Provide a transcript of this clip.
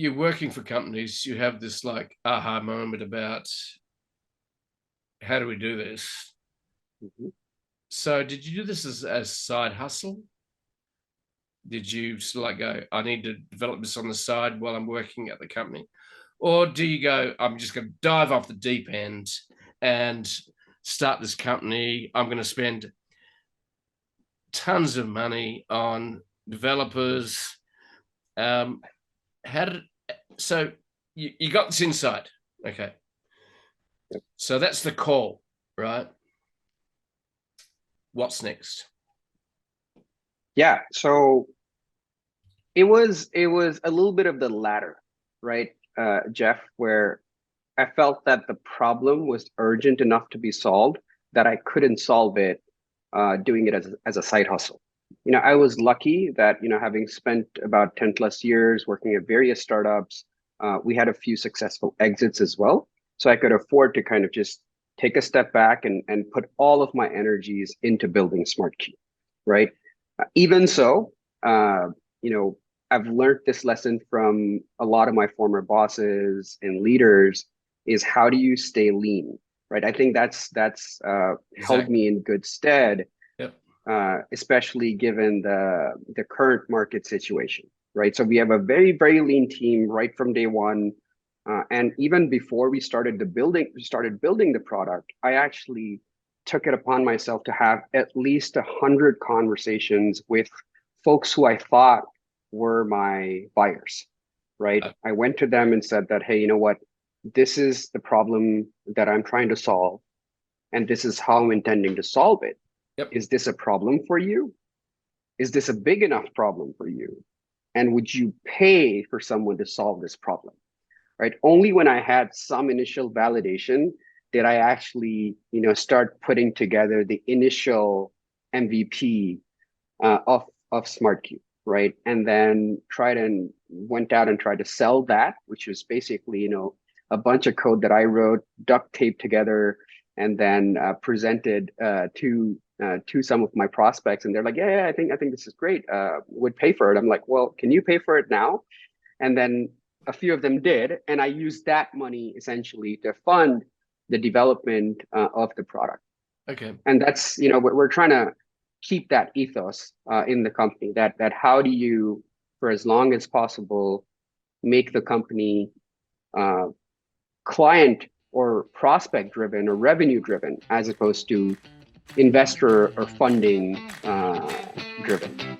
you're working for companies, you have this like aha moment about how do we do this? Mhm. So did you do this as side hustle? Did you sort of like go, I need to develop this on the side while I'm working at the company? Or do you go, I'm just going to dive off the deep end and start this company? I'm going to spend tons of money on developers. Um, how did so you got this insight? Okay, so that's the call, right? What's next? Yeah, so it was a little bit of the latter, right, Jeff, where I felt that the problem was urgent enough to be solved that I couldn't solve it doing it as a side hustle. I was lucky that, having spent about 10 plus years working at various startups, we had a few successful exits as well. So I could afford to kind of just take a step back and put all of my energies into building SmartCue, right? Even so, you know, I've learned this lesson from a lot of my former bosses and leaders is how do you stay lean, right? I think that's held Exactly. me in good stead, Yep. especially given the current market situation, right? So we have a very lean team right from day one, and even before started building the product, I actually took it upon myself to have at least 100 conversations with folks who I thought were my buyers, right? Uh, I went to them and said that, hey, you know what? This is the problem that I'm trying to solve, and this is how I'm intending to solve it. yep. Is this a problem for you? Is this a big enough problem for you? And would you pay for someone to solve this problem? Right? Only when I had some initial validation did I actually, start putting together the initial MVP of SmartCue, right? And then went out and tried to sell that, which was basically, a bunch of code that I wrote, duct taped together, and then presented to some of my prospects, and they're like, yeah, I think this is great. Would pay for it. I'm like, well, can you pay for it now? And then a few of them did, and I used that money essentially to fund the development of the product. Okay. And that's, we're trying to keep that ethos in the company. That how do you, for as long as possible, make the company uh, client or prospect driven or revenue driven as opposed to investor or funding driven.